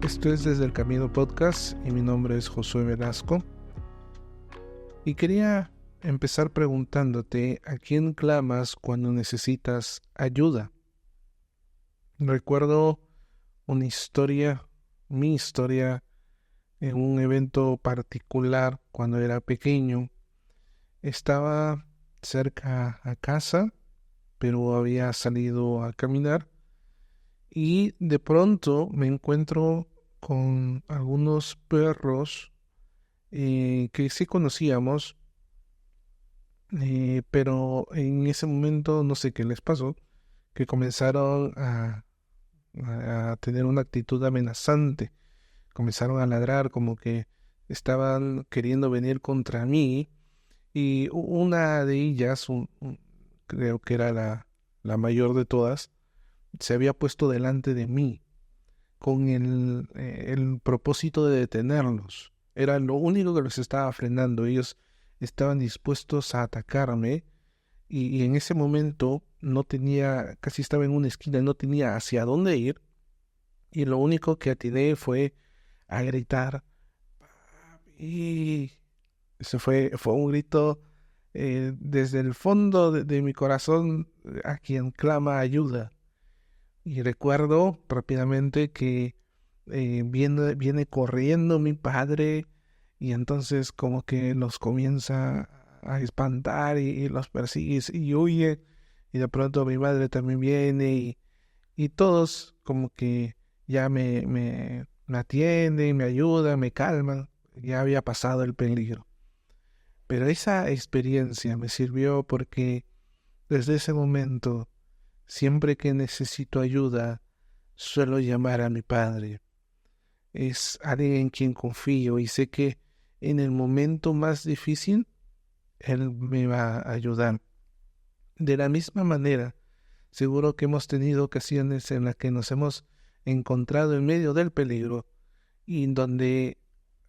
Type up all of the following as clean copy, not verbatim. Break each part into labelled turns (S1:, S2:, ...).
S1: Esto es Desde el Camino Podcast y mi nombre es Josué Velasco. Y quería empezar preguntándote a quién clamas cuando necesitas ayuda. Recuerdo mi historia en un evento particular cuando era pequeño. Estaba cerca a casa, pero había salido a caminar y de pronto me encuentro con algunos perros que sí conocíamos, pero en ese momento no sé qué les pasó, que comenzaron a tener una actitud amenazante, comenzaron a ladrar como que estaban queriendo venir contra mí y una de ellas, creo que era la mayor de todas, se había puesto delante de mí con el propósito de detenerlos. Era lo único que los estaba frenando. Ellos estaban dispuestos a atacarme y en ese momento no tenía, casi estaba en una esquina, no tenía hacia dónde ir y lo único que atiné fue a gritar. Y eso fue un grito desde el fondo de mi corazón a quien clama ayuda. Y recuerdo rápidamente que viene corriendo mi padre y entonces como que los comienza a espantar y los persigue y huye. Y de pronto mi madre también viene y todos como que ya me atienden, me ayudan, me calman. Ya había pasado el peligro. Pero esa experiencia me sirvió porque desde ese momento, siempre que necesito ayuda, suelo llamar a mi padre. Es alguien en quien confío y sé que en el momento más difícil, él me va a ayudar. De la misma manera, seguro que hemos tenido ocasiones en las que nos hemos encontrado en medio del peligro y en donde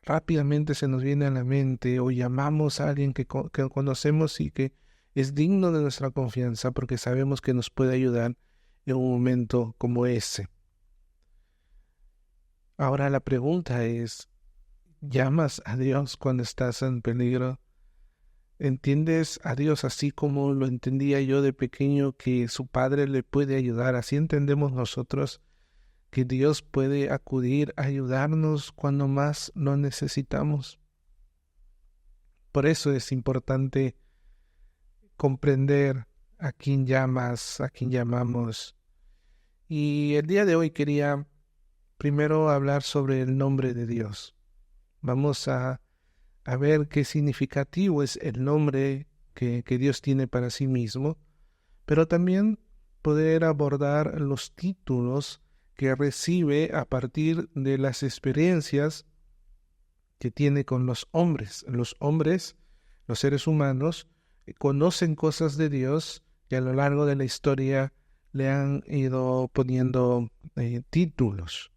S1: rápidamente se nos viene a la mente o llamamos a alguien que conocemos y que es digno de nuestra confianza porque sabemos que nos puede ayudar en un momento como ese. Ahora la pregunta es, ¿llamas a Dios cuando estás en peligro? ¿Entiendes a Dios así como lo entendía yo de pequeño, que su Padre le puede ayudar? Así entendemos nosotros que Dios puede acudir a ayudarnos cuando más lo necesitamos. Por eso es importante comprender a quién llamas, a quién llamamos. Y el día de hoy quería primero hablar sobre el nombre de Dios. Vamos a ver qué significativo es el nombre que Dios tiene para sí mismo, pero también poder abordar los títulos que recibe a partir de las experiencias que tiene con los hombres. Los hombres, los seres humanos, conocen cosas de Dios que a lo largo de la historia le han ido poniendo títulos.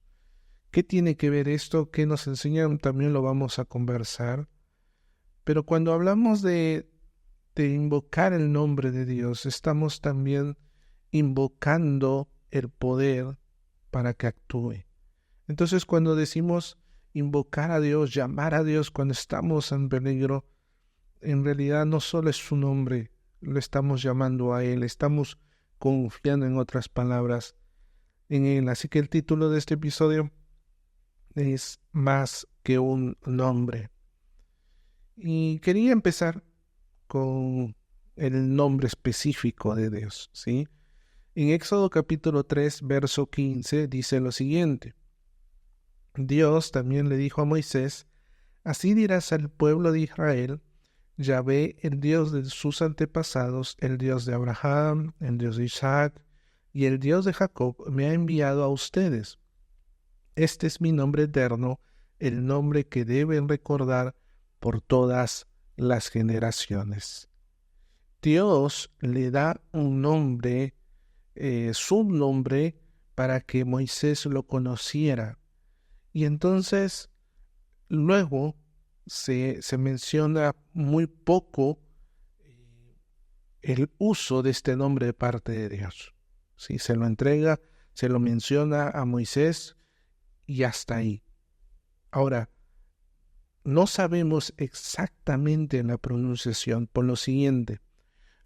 S1: ¿Qué tiene que ver esto? ¿Qué nos enseñan? También lo vamos a conversar. Pero cuando hablamos de invocar el nombre de Dios, estamos también invocando el poder para que actúe. Entonces, cuando decimos invocar a Dios, llamar a Dios cuando estamos en peligro, en realidad no solo es su nombre, lo estamos llamando a Él, estamos confiando, en otras palabras, en Él. Así que el título de este episodio es Más que un nombre. Y quería empezar con el nombre específico de Dios, ¿sí? En Éxodo capítulo 3, verso 15, dice lo siguiente. Dios también le dijo a Moisés, así dirás al pueblo de Israel, Yahvé, el Dios de sus antepasados, el Dios de Abraham, el Dios de Isaac y el Dios de Jacob, me ha enviado a ustedes. Este es mi nombre eterno, el nombre que deben recordar por todas las generaciones. Dios le da un nombre, su nombre, para que Moisés lo conociera. Y entonces, luego se menciona muy poco el uso de este nombre de parte de Dios. ¿Sí? Se lo entrega, se lo menciona a Moisés y hasta ahí. Ahora, no sabemos exactamente la pronunciación por lo siguiente.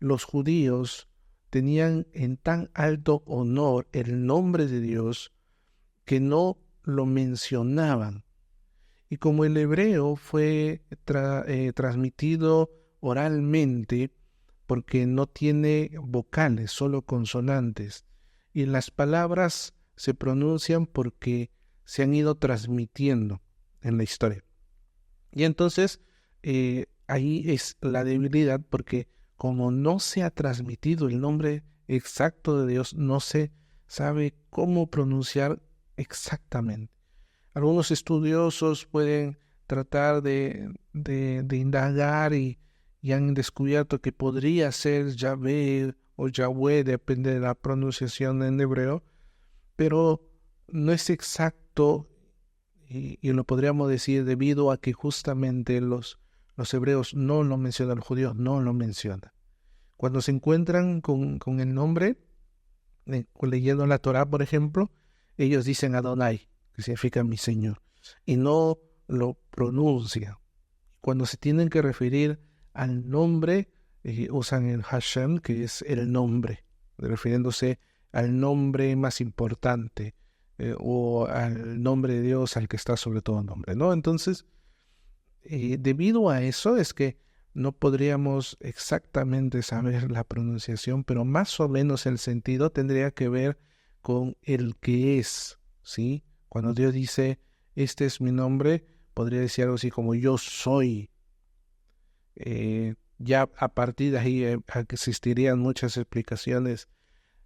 S1: Los judíos tenían en tan alto honor el nombre de Dios que no lo mencionaban. Y como el hebreo fue transmitido oralmente, porque no tiene vocales, solo consonantes, y las palabras se pronuncian porque se han ido transmitiendo en la historia. Y entonces ahí es la debilidad, porque como no se ha transmitido el nombre exacto de Dios, no se sabe cómo pronunciar exactamente. Algunos estudiosos pueden tratar de indagar y han descubierto que podría ser Yahvé o Yahweh, depende de la pronunciación en hebreo, pero no es exacto y lo podríamos decir debido a que justamente los hebreos no lo mencionan, los judíos no lo mencionan. Cuando se encuentran con el nombre, leyendo la Torá, por ejemplo, ellos dicen Adonai, que significa mi Señor, y no lo pronuncian. Cuando se tienen que referir al nombre, usan el Hashem, que es el nombre, refiriéndose al nombre más importante, o al nombre de Dios, al que está sobre todo nombre, ¿no? Entonces, debido a eso es que no podríamos exactamente saber la pronunciación, pero más o menos el sentido tendría que ver con el que es, ¿sí? Cuando Dios dice, este es mi nombre, podría decir algo así como yo soy. Ya a partir de ahí existirían muchas explicaciones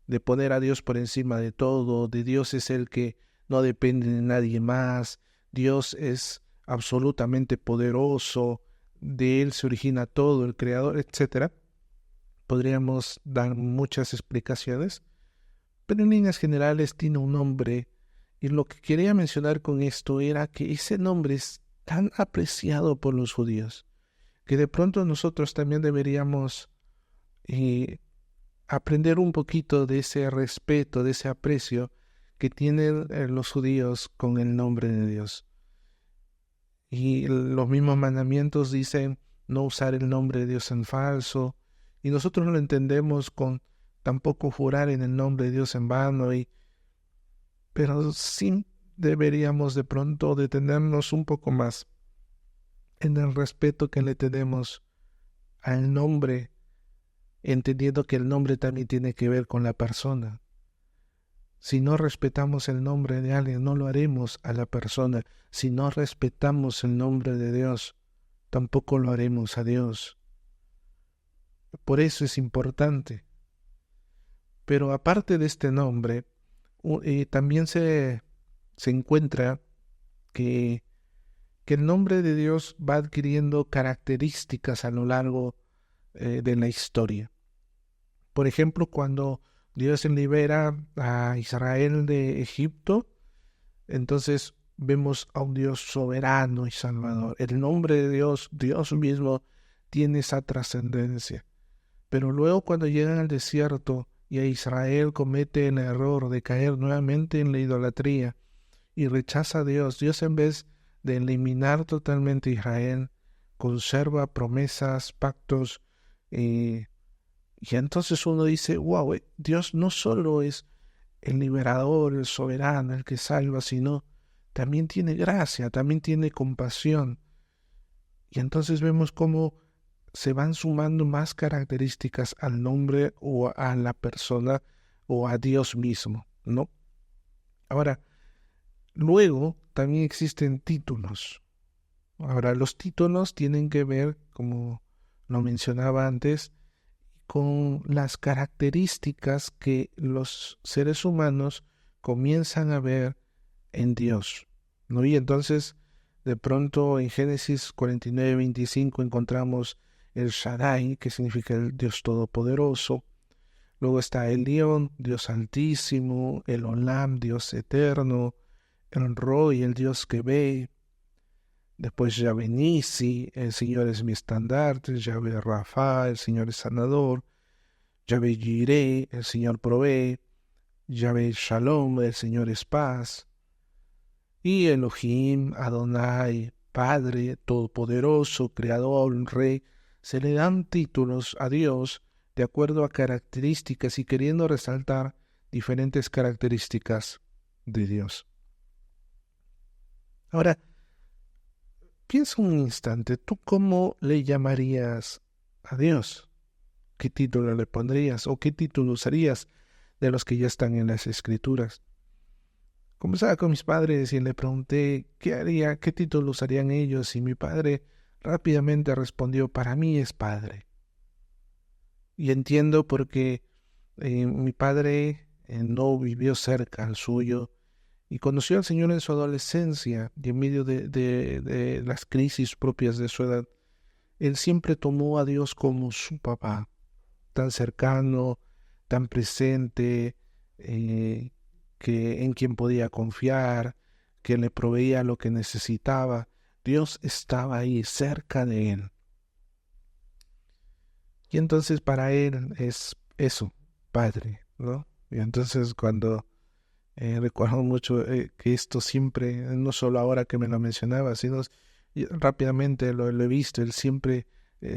S1: de poner a Dios por encima de todo, de Dios es el que no depende de nadie más, Dios es absolutamente poderoso, de Él se origina todo, el Creador, etc. Podríamos dar muchas explicaciones, pero en líneas generales tiene un nombre, y lo que quería mencionar con esto era que ese nombre es tan apreciado por los judíos, que de pronto nosotros también deberíamos aprender un poquito de ese respeto, de ese aprecio que tienen los judíos con el nombre de Dios. Y los mismos mandamientos dicen no usar el nombre de Dios en falso, y nosotros lo entendemos con tampoco jurar en el nombre de Dios en vano, pero sí deberíamos de pronto detenernos un poco más en el respeto que le tenemos al nombre, entendiendo que el nombre también tiene que ver con la persona. Si no respetamos el nombre de alguien, no lo haremos a la persona. Si no respetamos el nombre de Dios, tampoco lo haremos a Dios. Por eso es importante. Pero aparte de este nombre, también se encuentra que el nombre de Dios va adquiriendo características a lo largo de la historia. Por ejemplo, cuando Dios libera a Israel de Egipto, entonces vemos a un Dios soberano y salvador. El nombre de Dios, Dios mismo, tiene esa trascendencia. Pero luego cuando llegan al desierto y a Israel comete el error de caer nuevamente en la idolatría y rechaza a Dios, Dios en vez de eliminar totalmente a Israel, conserva promesas, pactos, y entonces uno dice, wow, Dios no solo es el liberador, el soberano, el que salva, sino también tiene gracia, también tiene compasión. Y entonces vemos cómo se van sumando más características al nombre o a la persona o a Dios mismo, ¿no? Ahora, luego también existen títulos. Ahora, los títulos tienen que ver, como lo mencionaba antes, con las características que los seres humanos comienzan a ver en Dios, ¿no? Y entonces, de pronto en Génesis 49:25 encontramos el Shaddai, que significa el Dios Todopoderoso. Luego está el León, Dios Altísimo, el Olam, Dios Eterno, el Roy, el Dios que ve. Después Yahvé Nisi, el Señor es mi estandarte, Yahvé Rafa, el Señor es sanador, Yahvé Jireh, el Señor provee, Yahvé Shalom, el Señor es paz. Y Elohim, Adonai, Padre, Todopoderoso, Creador, Rey, se le dan títulos a Dios de acuerdo a características y queriendo resaltar diferentes características de Dios. Ahora, piensa un instante, ¿tú cómo le llamarías a Dios? ¿Qué título le pondrías o qué título usarías de los que ya están en las Escrituras? Conversaba con mis padres y le pregunté qué haría, qué título usarían ellos, y mi padre rápidamente respondió: para mí es Padre. Y entiendo porque mi padre no vivió cerca al suyo y conoció al Señor en su adolescencia y en medio de las crisis propias de su edad. Él siempre tomó a Dios como su papá, tan cercano, tan presente, eh, que en quien podía confiar, que le proveía lo que necesitaba. Dios estaba ahí cerca de él. Y entonces para él es eso, Padre, ¿no? Y entonces cuando recuerdo mucho que esto siempre, no solo ahora que me lo mencionaba, sino rápidamente lo he visto, él siempre,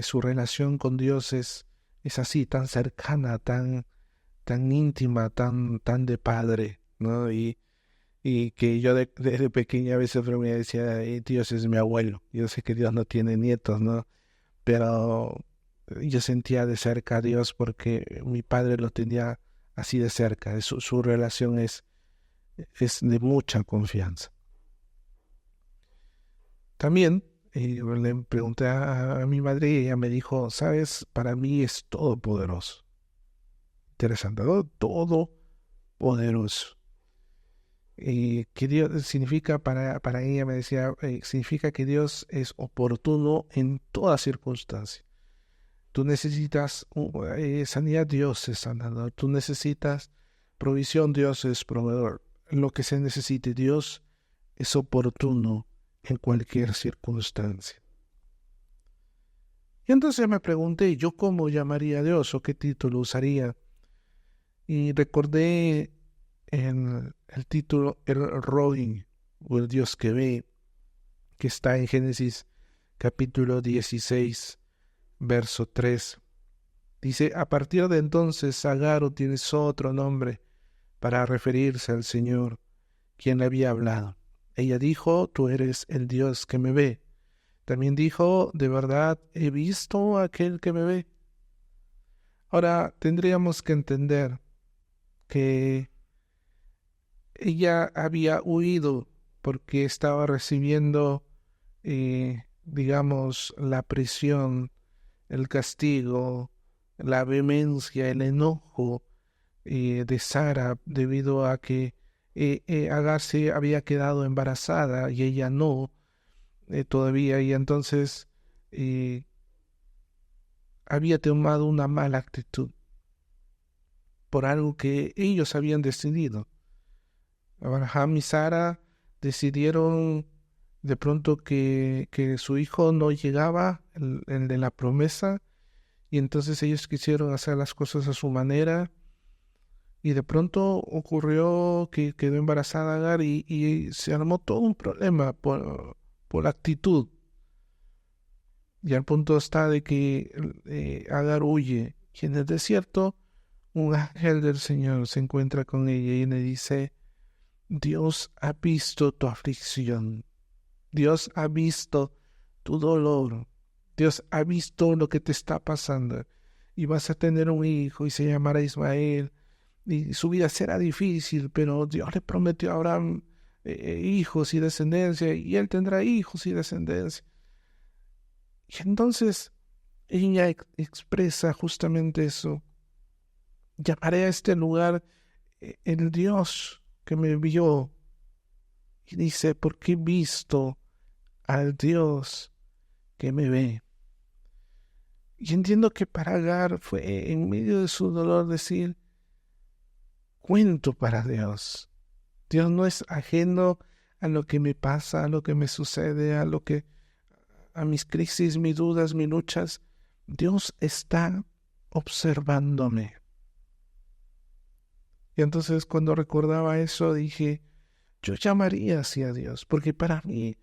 S1: su relación con Dios es así, tan cercana, tan íntima, tan de padre, ¿no? Y que yo desde pequeña a veces me decía: Dios es mi abuelo. Yo sé que Dios no tiene nietos, ¿no? Pero yo sentía de cerca a Dios porque mi padre lo tenía así de cerca. Su relación es de mucha confianza. También le pregunté a mi madre y ella me dijo: sabes, para mí es todopoderoso. Interesante, ¿no? Todopoderoso. Que Dios significa, para ella me decía, significa que Dios es oportuno en toda circunstancia. Tú necesitas sanidad, Dios es sanador. Tú necesitas provisión, Dios es proveedor. Lo que se necesite, Dios es oportuno en cualquier circunstancia. Y entonces me pregunté, ¿yo cómo llamaría a Dios o qué título usaría? Y recordé en el título El Rohi, o el Dios que ve, que está en Génesis capítulo 16, verso 3. Dice: a partir de entonces Agar utilizó otro nombre para referirse al Señor, quien le había hablado. Ella dijo: tú eres el Dios que me ve. También dijo: de verdad he visto a aquel que me ve. Ahora tendríamos que entender que ella había huido porque estaba recibiendo, digamos, la presión, el castigo, la vehemencia, el enojo de Sara, debido a que Agar se había quedado embarazada y ella no todavía, y entonces eh, había tomado una mala actitud por algo que ellos habían decidido. Abraham y Sara decidieron de pronto que su hijo no llegaba, el de la promesa, y entonces ellos quisieron hacer las cosas a su manera, y de pronto ocurrió que quedó embarazada Agar y se armó todo un problema por actitud. Y al punto está de que Agar huye, y en el desierto un ángel del Señor se encuentra con ella y le dice: Dios ha visto tu aflicción, Dios ha visto tu dolor, Dios ha visto lo que te está pasando, y vas a tener un hijo y se llamará Ismael, y su vida será difícil, pero Dios le prometió a Abraham hijos y descendencia, y él tendrá hijos y descendencia. Y entonces ella expresa justamente eso: llamaré a este lugar el Dios que me vio. Y dice: porque he visto al Dios que me ve. Y entiendo que para Agar fue en medio de su dolor decir: cuento para Dios. Dios no es ajeno a lo que me pasa, a lo que me sucede, a mis crisis, mis dudas, mis luchas. Dios está observándome. Y entonces cuando recordaba eso dije: yo llamaría así a Dios, porque para mí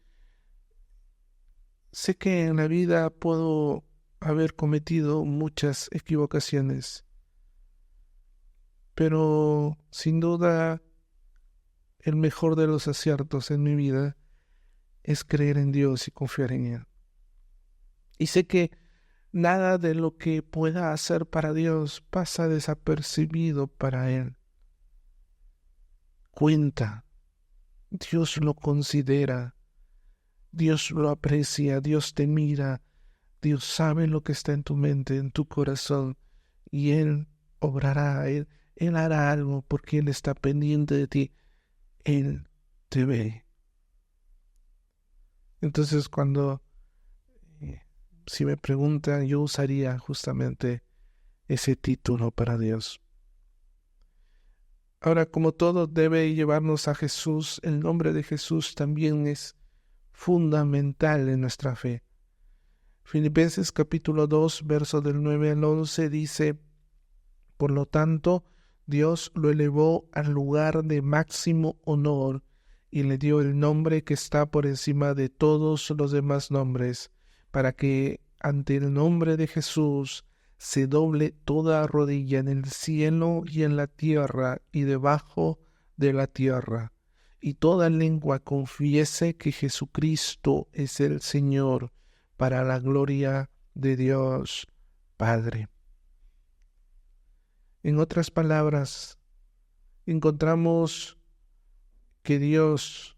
S1: sé que en la vida puedo haber cometido muchas equivocaciones, pero sin duda el mejor de los aciertos en mi vida es creer en Dios y confiar en Él. Y sé que nada de lo que pueda hacer para Dios pasa desapercibido para Él. Cuenta, Dios lo considera, Dios lo aprecia, Dios te mira, Dios sabe lo que está en tu mente, en tu corazón, y Él obrará, Él hará algo porque Él está pendiente de ti, Él te ve. Entonces eh, si me preguntan, yo usaría justamente ese título para Dios. Ahora, como todo debe llevarnos a Jesús, el nombre de Jesús también es fundamental en nuestra fe. Filipenses capítulo 2, verso del 9 al 11 dice: por lo tanto, Dios lo elevó al lugar de máximo honor y le dio el nombre que está por encima de todos los demás nombres, para que ante el nombre de Jesús se doble toda rodilla en el cielo y en la tierra y debajo de la tierra, y toda lengua confiese que Jesucristo es el Señor, para la gloria de Dios Padre. En otras palabras, encontramos que Dios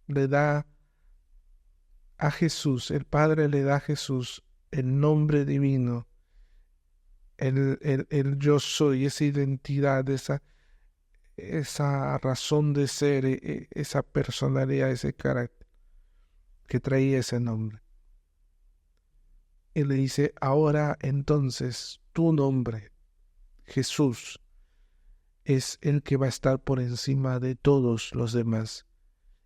S1: le da a Jesús, el Padre le da a Jesús el nombre divino, el yo soy, esa identidad, esa razón de ser, esa personalidad, ese carácter que traía ese nombre. Y le dice: ahora entonces tu nombre, Jesús, es el que va a estar por encima de todos los demás.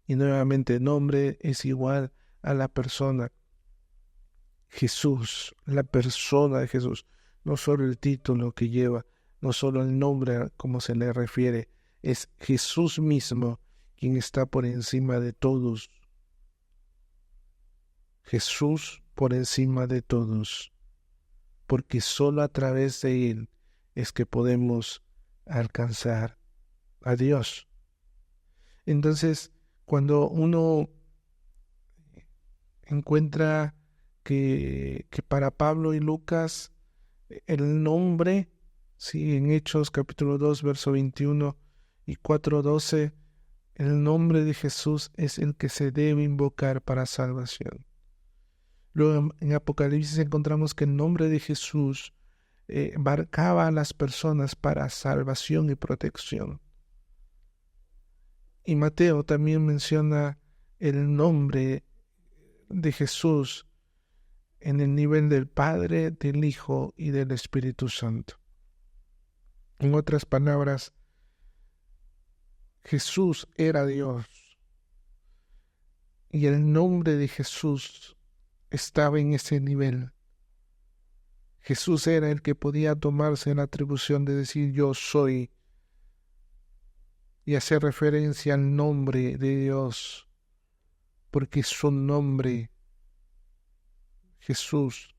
S1: Y nuevamente, nombre es igual a la persona. Jesús, la persona de Jesús, no solo el título que lleva, no solo el nombre a cómo se le refiere, es Jesús mismo quien está por encima de todos. Jesús por encima de todos, porque solo a través de Él es que podemos alcanzar a Dios. Entonces, cuando uno encuentra que para Pablo y Lucas el nombre, sí, en Hechos capítulo 2, verso 21 y 4:12, el nombre de Jesús es el que se debe invocar para salvación. Luego en Apocalipsis encontramos que el nombre de Jesús marcaba a las personas para salvación y protección. Y Mateo también menciona el nombre de Jesús en el nivel del Padre, del Hijo y del Espíritu Santo. En otras palabras, Jesús era Dios y el nombre de Jesús estaba en ese nivel. Jesús era el que podía tomarse la atribución de decir yo soy y hacer referencia al nombre de Dios, porque su nombre, Jesús,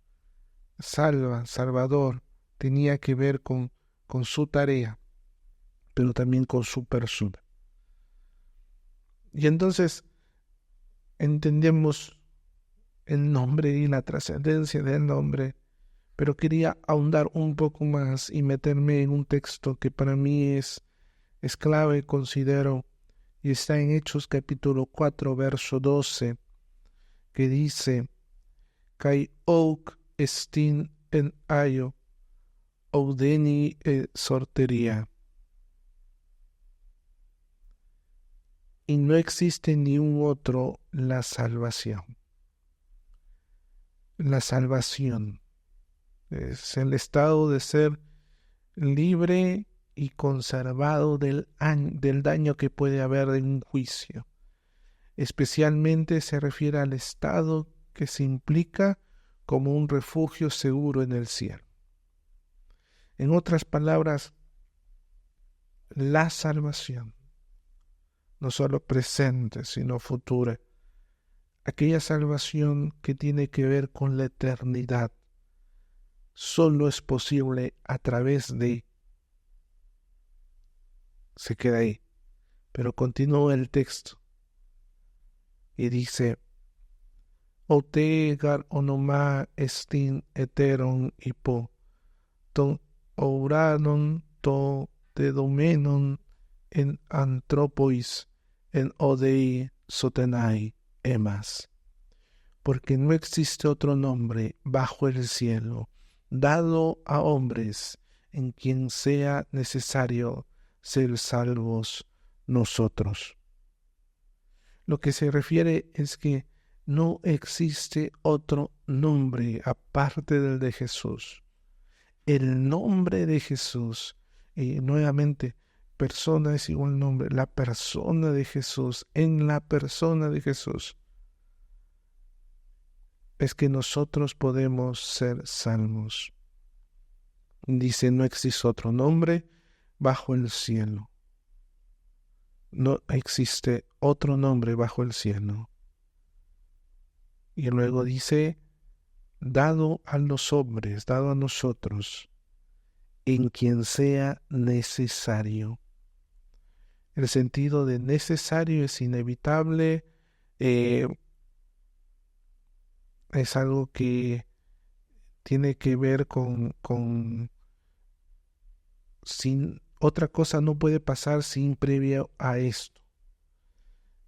S1: Salvador, tenía que ver con su tarea, pero también con su persona. Y entonces entendemos el nombre y la trascendencia del nombre, pero quería ahondar un poco más y meterme en un texto que para mí es clave, considero, y está en Hechos capítulo 4, verso 12, que dice: Kai ouk estin en ayo, oudeni sortería. Y no existe ni un otro la salvación. La salvación es el estado de ser libre y conservado del daño que puede haber en un juicio. Especialmente se refiere al estado que se implica como un refugio seguro en el cielo. En otras palabras, la salvación no solo presente, sino futura. Aquella salvación que tiene que ver con la eternidad, solo es posible a través de... Se queda ahí, pero continúa el texto y dice: Otegar onoma estin heteron hipo, ton ouranon to tedomenon en antropois, en odei sotenai emas. Porque no existe otro nombre bajo el cielo dado a hombres en quien sea necesario ser salvos nosotros. Lo que se refiere es que no existe otro nombre aparte del de Jesús. El nombre de Jesús, y nuevamente, persona es igual nombre, la persona de Jesús, en la persona de Jesús, es que nosotros podemos ser salvos. Dice, no existe otro nombre bajo el cielo. No existe otro nombre bajo el cielo. Y luego dice, dado a los hombres, dado a nosotros, en quien sea necesario. El sentido de necesario es inevitable, es algo que tiene que ver con sin otra cosa no puede pasar sin previo a esto.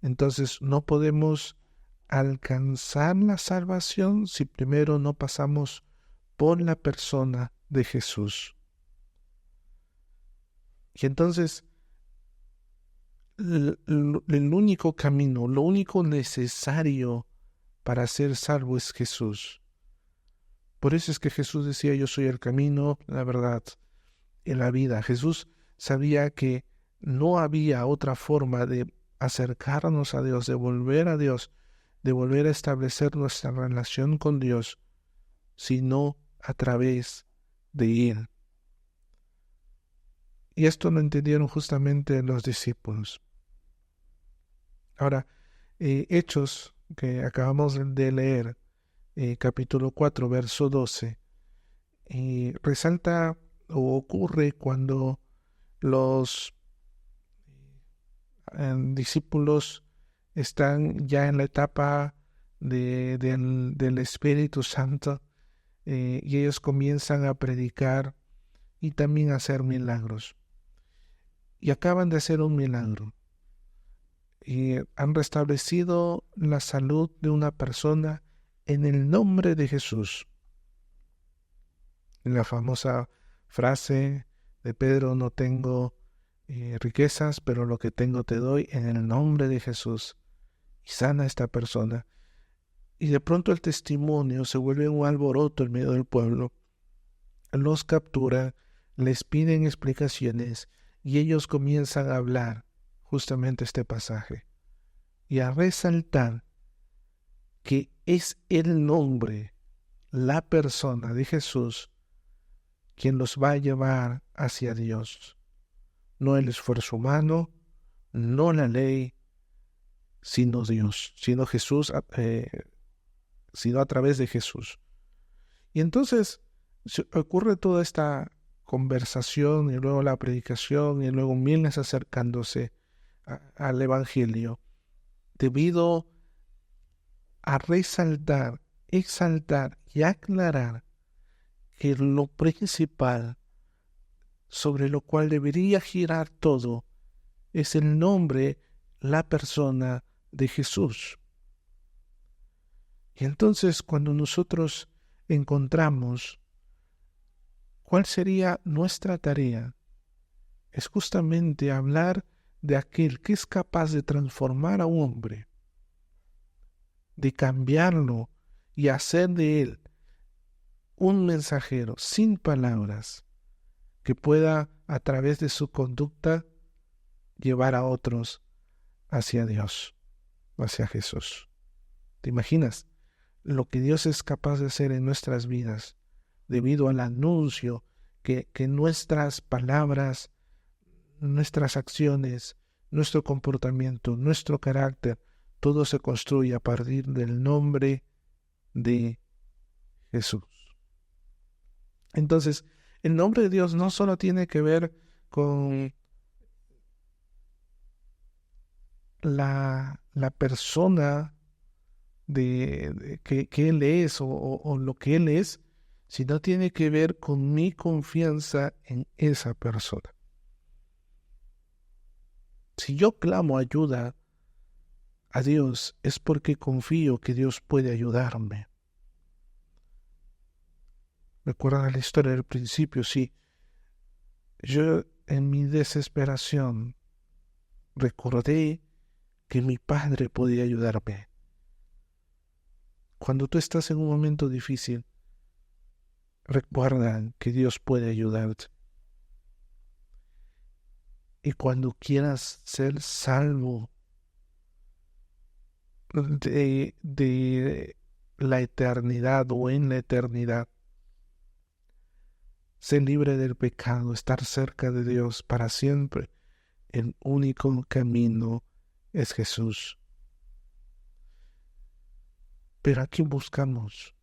S1: Entonces no podemos alcanzar la salvación si primero no pasamos por la persona de Jesús. Y entonces el único camino, lo único necesario para ser salvo es Jesús. Por eso es que Jesús decía, yo soy el camino, la verdad y la vida. Jesús sabía que no había otra forma de acercarnos a Dios, de volver a Dios, de volver a establecer nuestra relación con Dios, sino a través de Él. Y esto lo entendieron justamente los discípulos. Ahora, Hechos, que acabamos de leer, capítulo 4, verso 12, resalta o ocurre cuando los discípulos están ya en la etapa del Espíritu Santo, y ellos comienzan a predicar y también a hacer milagros. Y acaban de hacer un milagro. Y han restablecido la salud de una persona en el nombre de Jesús. La famosa frase de Pedro, no tengo riquezas, pero lo que tengo te doy en el nombre de Jesús. Y sana a esta persona. Y de pronto el testimonio se vuelve un alboroto en medio del pueblo. Los capturan, les piden explicaciones y ellos comienzan a hablar justamente este pasaje y a resaltar que es el nombre, la persona de Jesús quien los va a llevar hacia Dios. No el esfuerzo humano, no la ley, sino Dios, sino Jesús, sino a través de Jesús. Y entonces ocurre toda esta conversación y luego la predicación y luego miles acercándose al Evangelio, debido a resaltar, exaltar y aclarar que lo principal sobre lo cual debería girar todo es el nombre, la persona de Jesús. Y entonces cuando nosotros encontramos cuál sería nuestra tarea, es justamente hablar de aquel que es capaz de transformar a un hombre, de cambiarlo y hacer de él un mensajero sin palabras que pueda a través de su conducta llevar a otros hacia Dios, hacia Jesús. ¿Te imaginas lo que Dios es capaz de hacer en nuestras vidas debido al anuncio que nuestras palabras, nuestras acciones, nuestro comportamiento, nuestro carácter, todo se construye a partir del nombre de Jesús. Entonces, el nombre de Dios no solo tiene que ver con la persona que Él es o lo que Él es, sino tiene que ver con mi confianza en esa persona. Si yo clamo ayuda a Dios, es porque confío que Dios puede ayudarme. ¿Recuerdan la historia del principio? Sí. Yo en mi desesperación recordé que mi Padre podía ayudarme. Cuando tú estás en un momento difícil, recuerda que Dios puede ayudarte. Y cuando quieras ser salvo de la eternidad o en la eternidad, ser libre del pecado, estar cerca de Dios para siempre, el único camino es Jesús. Pero aquí buscamos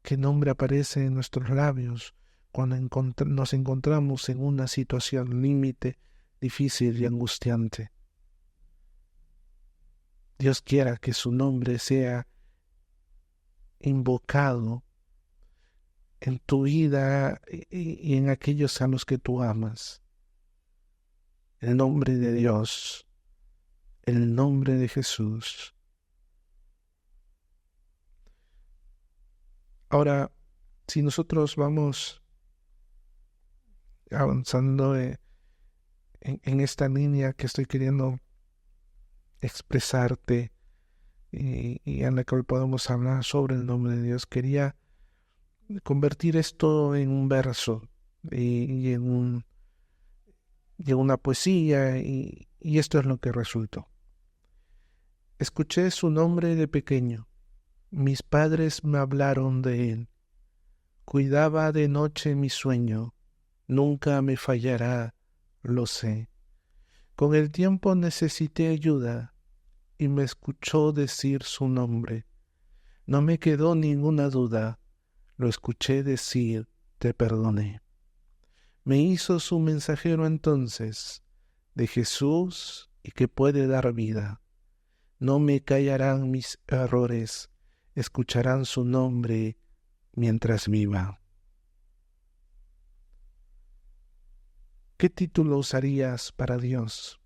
S1: qué nombre aparece en nuestros labios cuando nos encontramos en una situación límite, difícil y angustiante. Dios quiera que su nombre sea invocado en tu vida y en aquellos a los que tú amas. El nombre de Dios, el nombre de Jesús. Ahora, si nosotros vamos avanzando en esta línea que estoy queriendo expresarte y en la que hoy podemos hablar sobre el nombre de Dios, quería convertir esto en un verso y en una poesía y esto es lo que resultó. Escuché su nombre de pequeño, mis padres me hablaron de él, cuidaba de noche mi sueño, nunca me fallará, lo sé. Con el tiempo necesité ayuda y me escuchó decir su nombre. No me quedó ninguna duda, lo escuché decir, te perdoné. Me hizo su mensajero entonces, de Jesús y que puede dar vida. No me callarán mis errores, escucharán su nombre mientras viva. ¿Qué título usarías para Dios?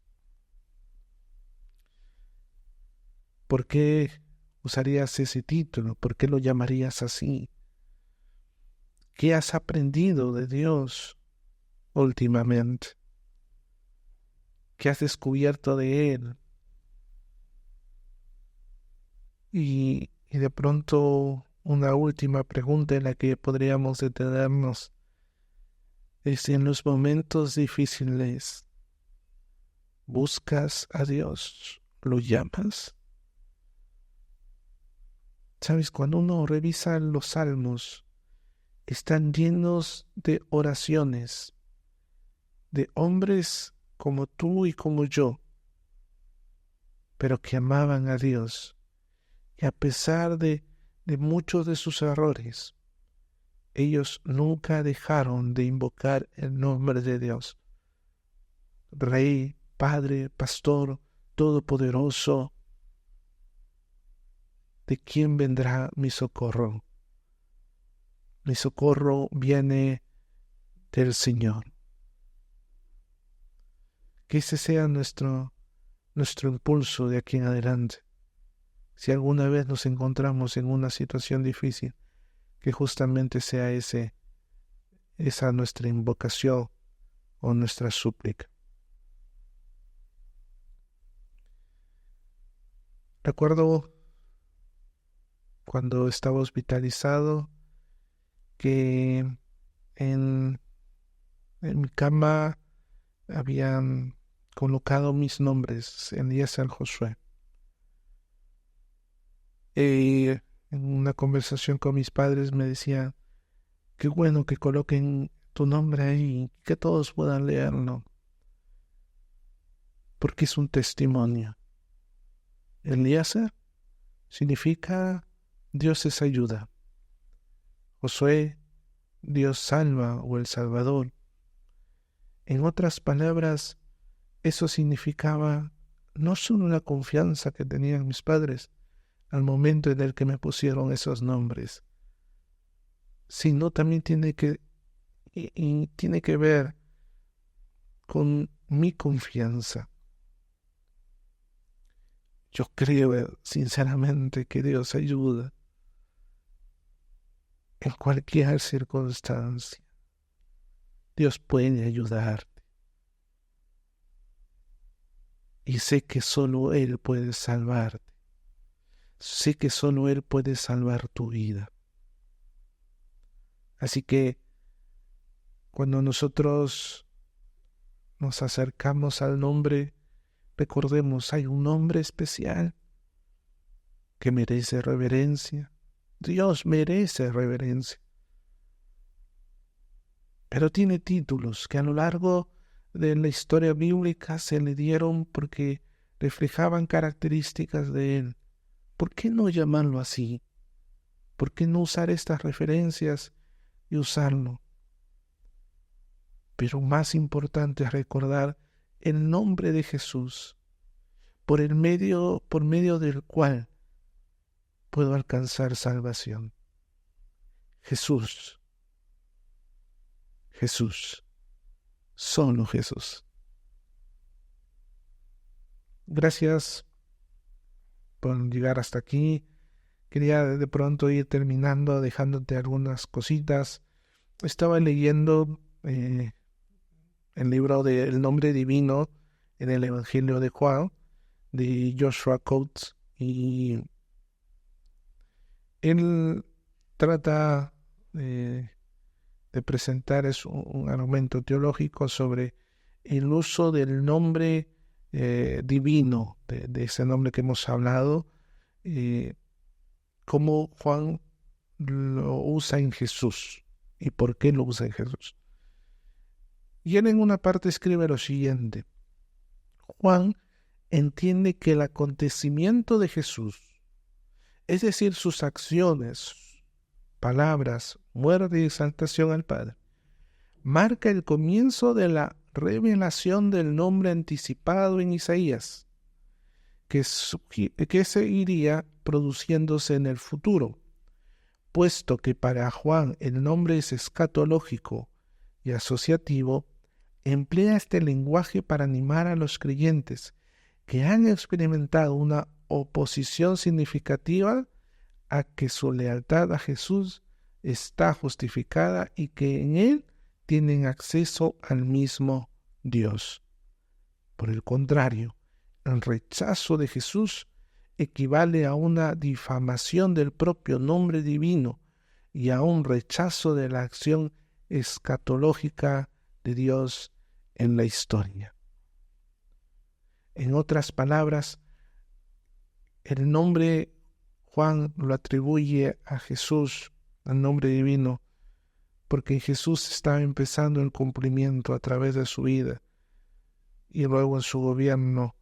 S1: ¿Por qué usarías ese título? ¿Por qué lo llamarías así? ¿Qué has aprendido de Dios últimamente? ¿Qué has descubierto de Él? Y de pronto una última pregunta en la que podríamos detenernos es si en los momentos difíciles buscas a Dios, lo llamas. Sabes, cuando uno revisa los salmos, están llenos de oraciones de hombres como tú y como yo, pero que amaban a Dios. Y a pesar de muchos de sus errores, ellos nunca dejaron de invocar el nombre de Dios. Rey, Padre, Pastor, Todopoderoso, ¿de quién vendrá mi socorro? Mi socorro viene del Señor. Que ese sea nuestro impulso de aquí en adelante. Si alguna vez nos encontramos en una situación difícil, que justamente sea esa nuestra invocación o nuestra súplica. Recuerdo cuando estaba hospitalizado que en mi cama habían colocado mis nombres, Eliezer Josué. Y en una conversación con mis padres me decían, qué bueno que coloquen tu nombre ahí, que todos puedan leerlo. porque es un testimonio. Eliezer significa Dios es ayuda. Josué, Dios salva o el Salvador. En otras palabras, eso significaba no solo la confianza que tenían mis padres al momento en el que me pusieron esos nombres, sino también tiene que ver con mi confianza. Yo creo sinceramente que Dios ayuda en cualquier circunstancia. Dios puede ayudarte. Y sé que solo Él puede salvarte. Sé que solo Él puede salvar tu vida. Así que cuando nosotros nos acercamos al nombre, recordemos, hay un nombre especial que merece reverencia. Dios merece reverencia. Pero tiene títulos que a lo largo de la historia bíblica se le dieron porque reflejaban características de Él. ¿Por qué no llamarlo así? ¿Por qué no usar estas referencias y usarlo? Pero más importante es recordar el nombre de Jesús, por medio del cual puedo alcanzar salvación. Jesús, Jesús, solo Jesús. Gracias por llegar hasta aquí. Quería de pronto ir terminando, dejándote algunas cositas. Estaba leyendo el libro de El Nombre Divino en el Evangelio de Juan, de Joshua Coates, y él trata de presentar un argumento teológico sobre el uso del nombre divino, de ese nombre que hemos hablado, cómo Juan lo usa en Jesús y por qué lo usa en Jesús. Y él en una parte escribe lo siguiente: Juan entiende que el acontecimiento de Jesús, es decir, sus acciones, palabras, muerte y exaltación al Padre, marca el comienzo de la revelación del nombre anticipado en Isaías, que seguiría produciéndose en el futuro, puesto que para Juan el nombre es escatológico y asociativo. Emplea este lenguaje para animar a los creyentes que han experimentado una oposición significativa a que su lealtad a Jesús está justificada y que en Él tienen acceso al mismo Dios. Por el contrario, el rechazo de Jesús equivale a una difamación del propio nombre divino y a un rechazo de la acción escatológica de Dios en la historia. En otras palabras, el nombre Juan lo atribuye a Jesús, al nombre divino, porque Jesús estaba empezando el cumplimiento a través de su vida y luego en su gobierno,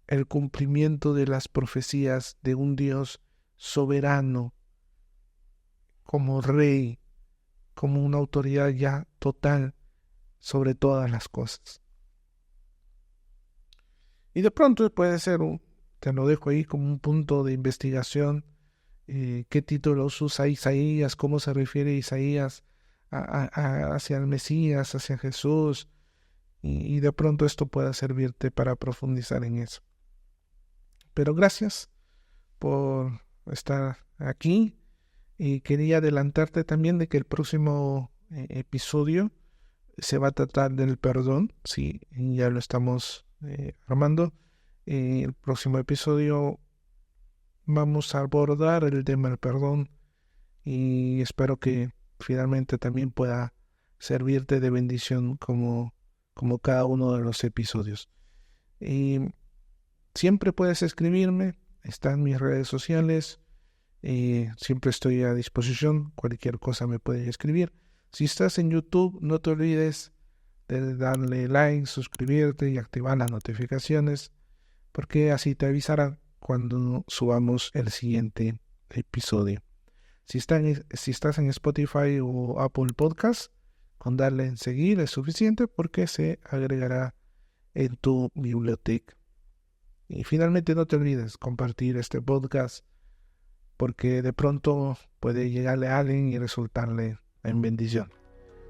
S1: el cumplimiento de las profecías de un Dios soberano, como rey, como una autoridad ya total sobre todas las cosas. Y de pronto puede ser, te lo dejo ahí como un punto de investigación, qué títulos usa Isaías, cómo se refiere Isaías hacia el Mesías, hacia Jesús, y de pronto esto pueda servirte para profundizar en eso. Pero gracias por estar aquí, y quería adelantarte también de que el próximo episodio se va a tratar del perdón. Sí, ya lo estamos armando. El próximo episodio vamos a abordar el tema del perdón y espero que finalmente también pueda servirte de bendición como cada uno de los episodios. Y siempre puedes escribirme, están mis redes sociales, siempre estoy a disposición, cualquier cosa me puedes escribir. Si estás en YouTube, no te olvides de darle like, suscribirte y activar las notificaciones, porque así te avisará cuando subamos el siguiente episodio. Si estás en Spotify o Apple Podcast, con darle en seguir es suficiente porque se agregará en tu biblioteca. Y finalmente no te olvides compartir este podcast porque de pronto puede llegarle a alguien y resultarle en bendición.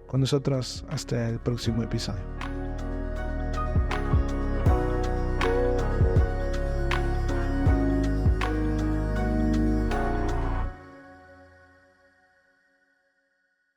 S1: Con nosotros hasta el próximo episodio.